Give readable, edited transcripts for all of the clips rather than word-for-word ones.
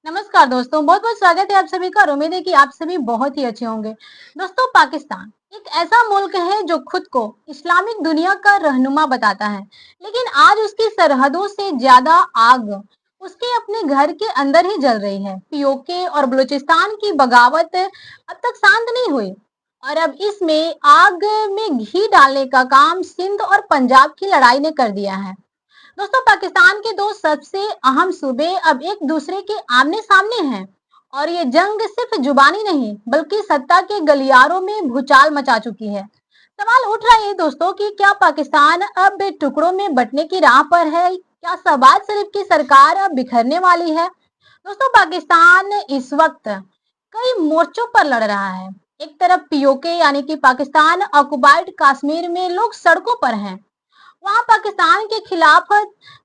नमस्कार दोस्तों, बहुत बहुत स्वागत है आप सभी का और उम्मीद है कि आप सभी बहुत ही अच्छे होंगे। दोस्तों, पाकिस्तान एक ऐसा मुल्क है जो खुद को इस्लामिक दुनिया का रहनुमा बताता है, लेकिन आज उसकी सरहदों से ज्यादा आग उसके अपने घर के अंदर ही जल रही है। पीओके और बलूचिस्तान की बगावत अब तक शांत नहीं हुई और अब इसमें आग में घी डालने का काम सिंध और पंजाब की लड़ाई ने कर दिया है। दोस्तों, पाकिस्तान के दो सबसे अहम सूबे अब एक दूसरे के आमने सामने हैं और ये जंग सिर्फ जुबानी नहीं बल्कि सत्ता के गलियारों में भूचाल मचा चुकी है। सवाल उठ रहा है दोस्तों कि क्या पाकिस्तान अब टुकड़ों में बंटने की राह पर है? क्या शहबाज शरीफ की सरकार अब बिखरने वाली है? दोस्तों, पाकिस्तान इस वक्त कई मोर्चों पर लड़ रहा है। एक तरफ पीओके यानी कि पाकिस्तान ऑक्युपाइड कश्मीर में लोग सड़कों पर हैं। वहां पाकिस्तान के खिलाफ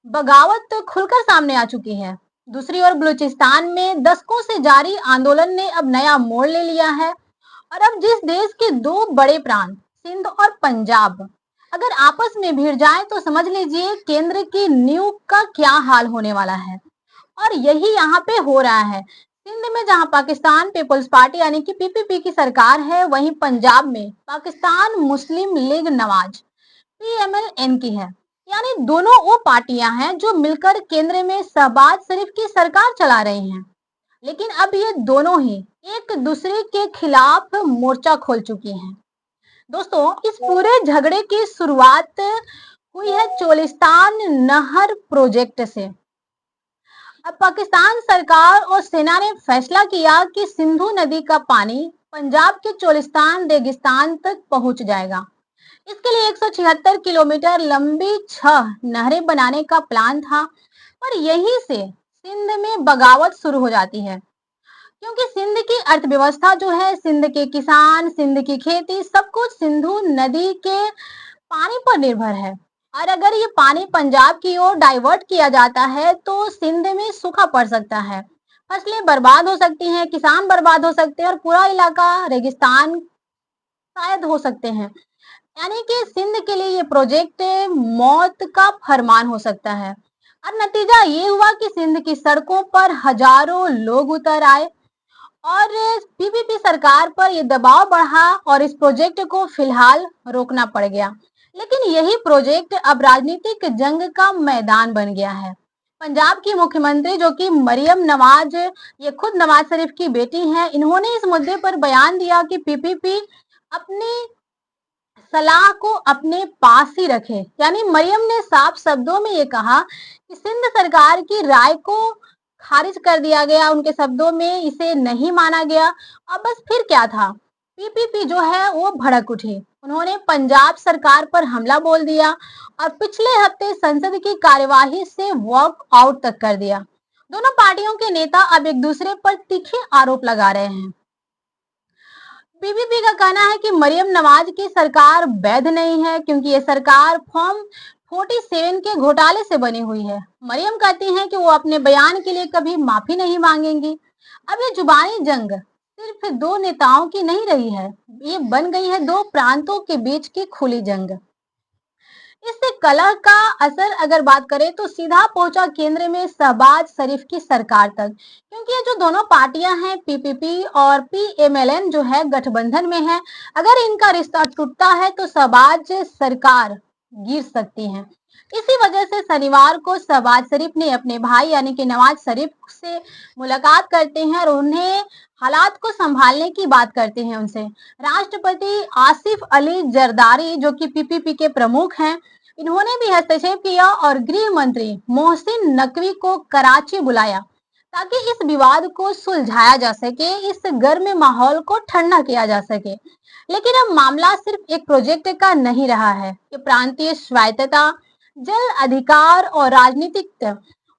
बगावत खुलकर सामने आ चुकी है। दूसरी ओर बलूचिस्तान में दशकों से जारी आंदोलन ने अब नया मोड़ ले लिया है और अब जिस देश के दो बड़े प्रांत सिंध और पंजाब अगर आपस में भिड़ जाए तो समझ लीजिए केंद्र की नींव का क्या हाल होने वाला है। और यही यहाँ पे हो रहा है। सिंध में जहां पाकिस्तान पीपल्स पार्टी यानी कि पीपीपी की सरकार है, वहीं पंजाब में पाकिस्तान मुस्लिम लीग नवाज पीएमएल-एन की है। यानी दोनों वो पार्टियां हैं जो मिलकर केंद्र में शहबाज शरीफ की सरकार चला रही हैं। लेकिन अब ये दोनों ही एक दूसरे के खिलाफ मोर्चा खोल चुकी हैं। दोस्तों, इस पूरे झगड़े की शुरुआत हुई है चोलिस्तान नहर प्रोजेक्ट से। अब पाकिस्तान सरकार और सेना ने फैसला किया कि सिंधु नदी का पानी पंजाब के चोलिस्तान रेगिस्तान तक पहुंच जाएगा। इसके लिए 176 किलोमीटर लंबी 6 नहरें बनाने का प्लान था, पर यहीं से सिंध में बगावत शुरू हो जाती है। क्योंकि सिंध की अर्थव्यवस्था जो है, सिंध के किसान, सिंध की खेती, सब कुछ सिंधु नदी के पानी पर निर्भर है। और अगर ये पानी पंजाब की ओर डाइवर्ट किया जाता है तो सिंध में सूखा पड़ सकता है, फसलें बर्बाद हो सकती हैं, किसान बर्बाद हो सकते हैं और पूरा इलाका रेगिस्तान शायद हो सकते हैं। यानी कि सिंध के लिए ये प्रोजेक्ट मौत का फरमान हो सकता है। और नतीजा ये हुआ कि सिंध की सड़कों पर हजारों लोग उतर आए और पीपीपी सरकार पर ये दबाव बढ़ा और इस प्रोजेक्ट को फिलहाल रोकना पड़ गया। लेकिन यही प्रोजेक्ट अब राजनीतिक जंग का मैदान बन गया है। पंजाब की मुख्यमंत्री जो कि मरियम नवाज, ये खुद नवाज शरीफ की बेटी हैं, इन्होंने इस मुद्दे पर बयान दिया कि पीपीपी अपनी सलाह को अपने पास ही रखे। यानी मरियम ने साफ शब्दों में ये कहा कि सिंध सरकार की राय को खारिज कर दिया गया, उनके शब्दों में इसे नहीं माना गया। अब बस फिर क्या था, पीपीपी जो है वो भड़क उठी। उन्होंने पंजाब सरकार पर हमला बोल दिया और पिछले हफ्ते संसद की कार्यवाही से वॉक आउट तक कर दिया। दोनों पार्टियों के नेता अब एक दूसरे पर तीखे आरोप लगा रहे हैं। पीपीपी का कहना है कि मरियम नवाज की सरकार वैध नहीं है क्योंकि ये सरकार फॉर्म 47 के घोटाले से बनी हुई है। मरियम कहती हैं कि वो अपने बयान के लिए कभी माफी नहीं मांगेंगी। अब ये जुबानी जंग सिर्फ दो नेताओं की नहीं रही है, ये बन गई है दो प्रांतों के बीच की खुली जंग। इससे कलह का असर अगर बात करें तो सीधा पहुंचा केंद्र में शहबाज शरीफ की सरकार तक, क्योंकि ये जो दोनों पार्टियां हैं पीपीपी और पीएमएलएन जो है गठबंधन में है। अगर इनका रिश्ता टूटता है तो शहबाज सरकार गिर सकती है। इसी वजह से शनिवार को शहबाज शरीफ ने अपने भाई यानी कि नवाज शरीफ से मुलाकात करते हैं और उन्हें हालात को संभालने की बात करते हैं उनसे। राष्ट्रपति आसिफ अली जरदारी जो कि पीपीपी के प्रमुख हैं, इन्होंने भी हस्तक्षेप किया और गृह मंत्री मोहसिन नकवी को कराची बुलाया ताकि इस विवाद को सुलझाया जा सके, इस गर्म माहौल को ठंडा किया जा सके। लेकिन अब मामला सिर्फ एक प्रोजेक्ट का नहीं रहा है, ये प्रांतीय स्वायत्तता, जल अधिकार और राजनीतिक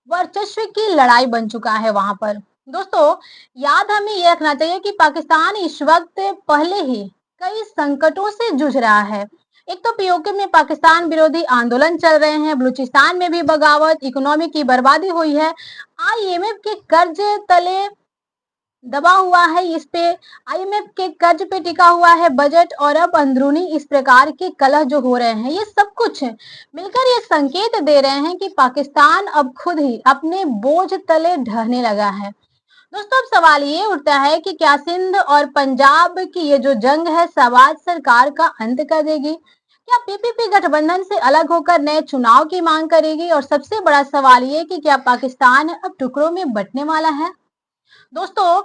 वर्चस्व की लड़ाई बन चुका है वहां पर। दोस्तों, याद हमें यह रखना चाहिए कि पाकिस्तान इस वक्त पहले ही कई संकटों से जूझ रहा है। एक तो पीओके में पाकिस्तान विरोधी आंदोलन चल रहे हैं, बलूचिस्तान में भी बगावत, इकोनॉमी की बर्बादी हुई है, आईएमएफ के कर्ज तले दबा हुआ है, इस पे आईएमएफ के कर्ज पे टिका हुआ है बजट, और अब अंदरूनी इस प्रकार के कलह जो हो रहे हैं, ये सब कुछ मिलकर ये संकेत दे रहे हैं कि पाकिस्तान अब खुद ही अपने बोझ तले ढहने लगा है। दोस्तों अब सवाल ये उठता है कि क्या सिंध और पंजाब की ये जो जंग है शहबाज सरकार का अंत कर देगी? क्या पीपीपी गठबंधन से अलग होकर नए चुनाव की मांग करेगी? और सबसे बड़ा सवाल ये कि क्या पाकिस्तान अब टुकड़ों में बंटने वाला है? दोस्तों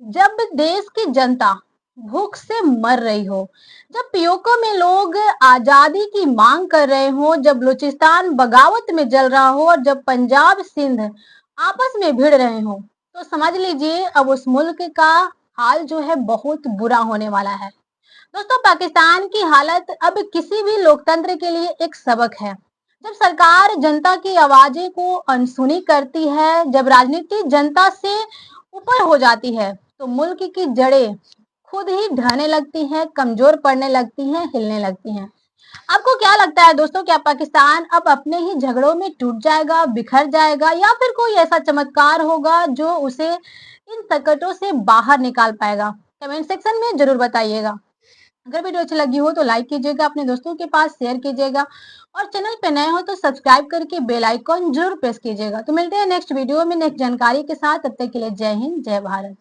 जब देश की जनता भूख से मर रही हो, जब पीओके में लोग आजादी की मांग कर रहे हो, जब बलूचिस्तान बगावत में जल रहा हो और जब पंजाब सिंध आपस में भिड़ रहे हो, तो समझ लीजिए अब उस मुल्क का हाल जो है बहुत बुरा होने वाला है। दोस्तों पाकिस्तान की हालत अब किसी भी लोकतंत्र के लिए एक सबक है। जब सरकार जनता की आवाजें को अनसुनी करती है, जब राजनीति जनता से ऊपर हो जाती है, तो मुल्क की जड़ें खुद ही ढहने लगती हैं, कमजोर पड़ने लगती हैं, हिलने लगती हैं। आपको क्या लगता है दोस्तों, क्या पाकिस्तान अब अपने ही झगड़ों में टूट जाएगा, बिखर जाएगा या फिर कोई ऐसा चमत्कार होगा जो उसे इन संकटों से बाहर निकाल पाएगा? कमेंट सेक्शन में जरूर बताइएगा। अगर वीडियो अच्छी लगी हो तो लाइक कीजिएगा, अपने दोस्तों के पास शेयर कीजिएगा और चैनल पे नए हो तो सब्सक्राइब करके बेल आइकॉन जरूर प्रेस कीजिएगा। तो मिलते हैं नेक्स्ट वीडियो में नेक्स्ट जानकारी के साथ। तब तक के लिए जय हिंद, जय भारत।